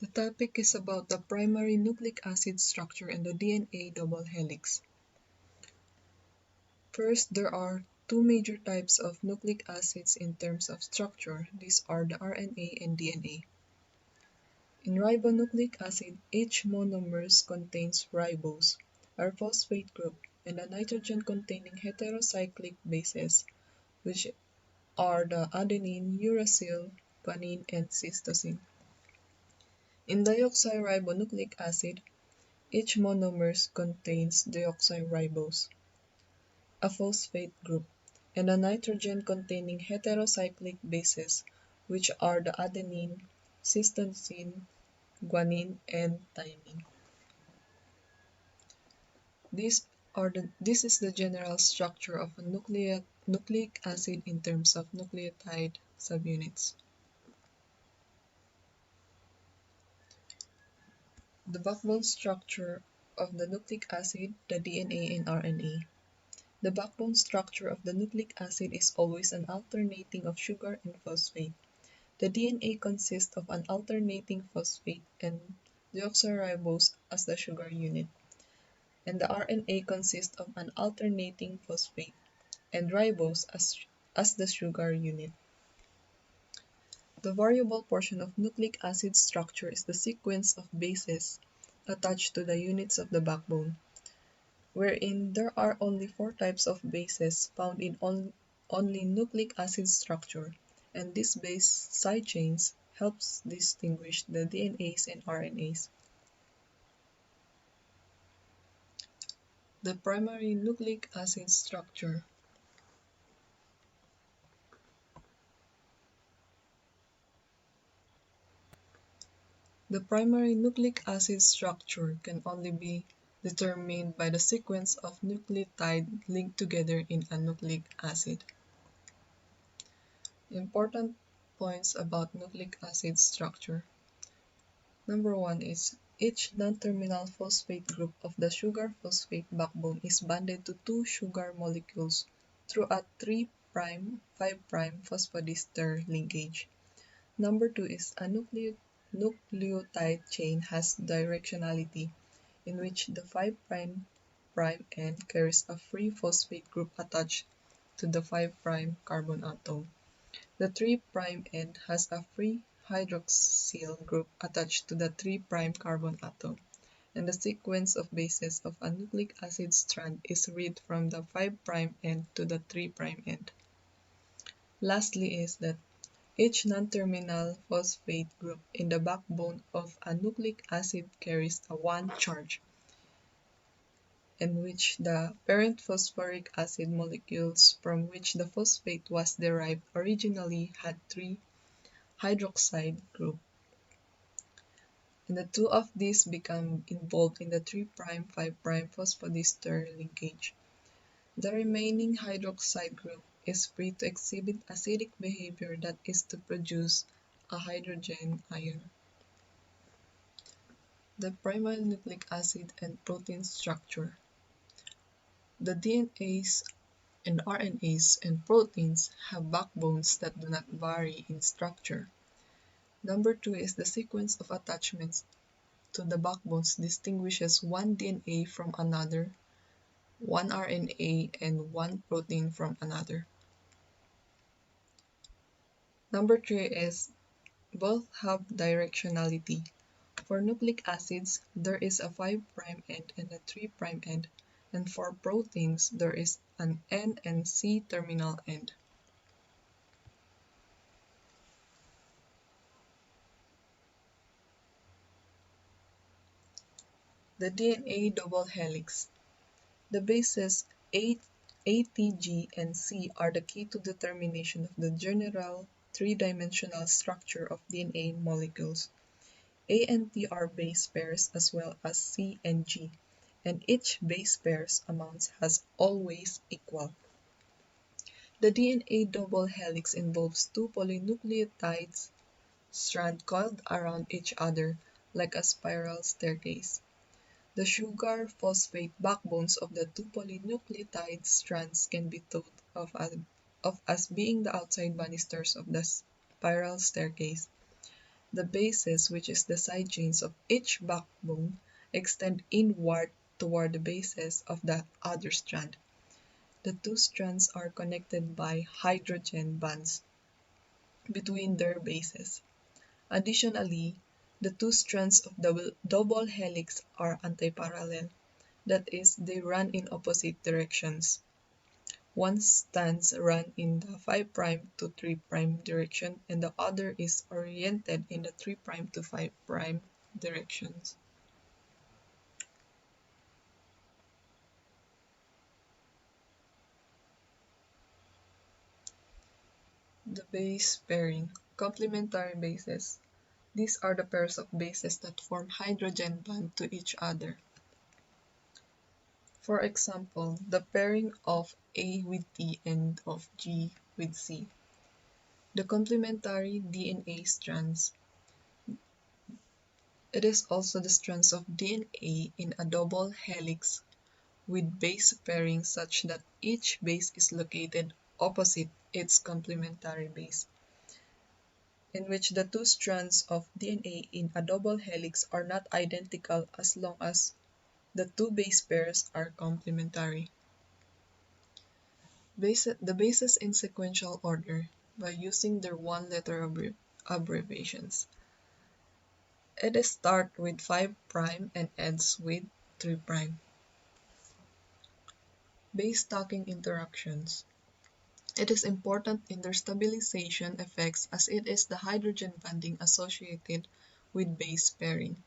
The topic is about the primary nucleic acid structure and the DNA double helix. First, there are two major types of nucleic acids in terms of structure. These are the RNA and DNA. In ribonucleic acid, each monomer contains ribose, or phosphate group, and a nitrogen-containing heterocyclic bases, which are the adenine, uracil, guanine, and cytosine. In deoxyribonucleic acid, each monomer contains deoxyribose, a phosphate group, and a nitrogen-containing heterocyclic bases, which are the adenine, cytosine, guanine, and thymine. This is the general structure of a nucleic acid in terms of nucleotide subunits. The backbone structure of the nucleic acid, the DNA and RNA. The backbone structure of the nucleic acid is always an alternating of sugar and phosphate. The DNA consists of an alternating phosphate and deoxyribose as the sugar unit, and the RNA consists of an alternating phosphate and ribose as the sugar unit. The variable portion of nucleic acid structure is the sequence of bases attached to the units of the backbone, wherein there are only 4 types of bases found in only nucleic acid structure, and these base side chains helps distinguish the DNAs and RNAs. The primary nucleic acid structure. The primary nucleic acid structure can only be determined by the sequence of nucleotides linked together in a nucleic acid. Important points about nucleic acid structure. Number 1 is each non-terminal phosphate group of the sugar phosphate backbone is bonded to 2 sugar molecules through a 3', 5' phosphodiester linkage. Number 2 is a nucleotide chain has directionality, in which the 5' end carries a free phosphate group attached to the 5' carbon atom. The 3' end has a free hydroxyl group attached to the 3' carbon atom, and the sequence of bases of a nucleic acid strand is read from the 5' end to the 3' end. Lastly is that each non-terminal phosphate group in the backbone of a nucleic acid carries a 1 charge, in which the parent phosphoric acid molecules from which the phosphate was derived originally had 3 hydroxide group, and the 2 of these become involved in the 3', 5' phosphodiester linkage. The remaining hydroxide group is free to exhibit acidic behavior, that is to produce a hydrogen ion. The primary nucleic acid and protein structure. The DNAs and RNAs and proteins have backbones that do not vary in structure. Number 2 is the sequence of attachments to the backbones distinguishes one DNA from another, one RNA and one protein from another. Number 3 is both have directionality. For nucleic acids, there is a 5' end and a 3' end, and for proteins, there is an N and C terminal end. The DNA double helix. The bases A, T, G, and C are the key to determination of the general three-dimensional structure of DNA molecules. A and T are base pairs as well as C and G, and each base pair's amounts has always equal. The DNA double helix involves 2 polynucleotides strands coiled around each other like a spiral staircase. The sugar phosphate backbones of the 2 polynucleotide strands can be thought of as being the outside banisters of the spiral staircase, The bases, which is the side chains of each backbone, extend inward toward the bases of the other strand. The two strands are connected by hydrogen bonds between their bases. Additionally, the two strands of the double helix are antiparallel, that is, they run in opposite directions. One strands run in the 5' to 3' direction and the other is oriented in the 3' to 5' directions. The base pairing. Complementary bases. These are the pairs of bases that form hydrogen bond to each other. For example, the pairing of A with T and of G with C. The complementary DNA strands. It is also the strands of DNA in a double helix with base pairing such that each base is located opposite its complementary base, in which the two strands of DNA in a double helix are not identical as long as the two base pairs are complementary. The bases in sequential order by using their one-letter abbreviations. It starts with 5' and ends with 3'. Base stacking interactions. It is important in their stabilization effects as it is the hydrogen bonding associated with base pairing.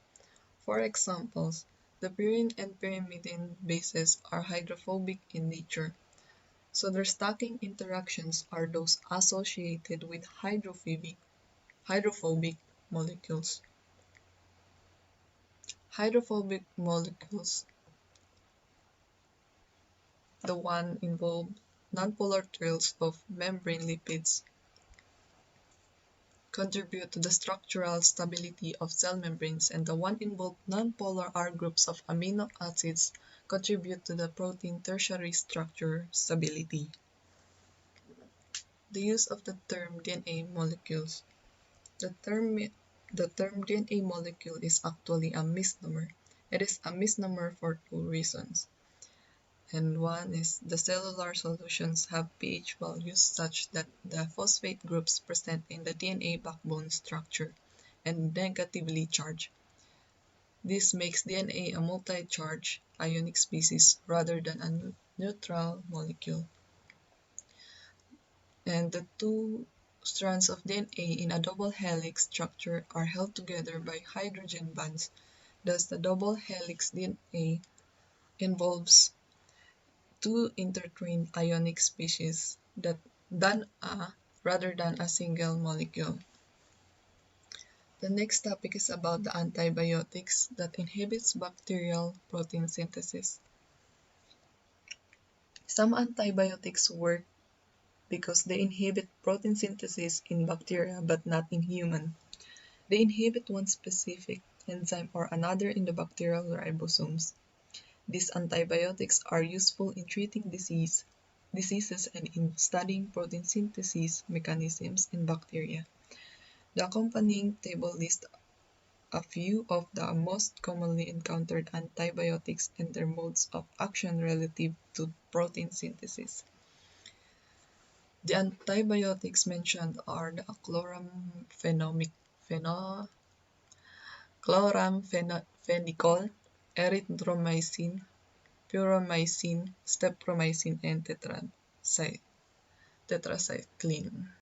For examples, the purine and pyrimidine bases are hydrophobic in nature, so their stacking interactions are those associated with hydrophobic molecules. Hydrophobic molecules, the one involve nonpolar trails of membrane lipids, contribute to the structural stability of cell membranes, and the one involved nonpolar R groups of amino acids contribute to the protein tertiary structure stability. The use of the term DNA molecules. The term DNA molecule is actually a misnomer. It is a misnomer for two reasons. And one is the cellular solutions have pH values such that the phosphate groups present in the DNA backbone structure and negatively charged. This makes DNA a multi-charged ionic species rather than a neutral molecule. And the two strands of DNA in a double helix structure are held together by hydrogen bonds. Thus, the double helix DNA involves two intertwined ionic species rather than a single molecule. The next topic is about the antibiotics that inhibits bacterial protein synthesis. Some antibiotics work because they inhibit protein synthesis in bacteria but not in human. They inhibit one specific enzyme or another in the bacterial ribosomes. These antibiotics are useful in treating diseases and in studying protein synthesis mechanisms in bacteria. The accompanying table lists a few of the most commonly encountered antibiotics and their modes of action relative to protein synthesis. The antibiotics mentioned are the chloramphenicol, erythromycin, puromycin, streptomycin, and tetracycline.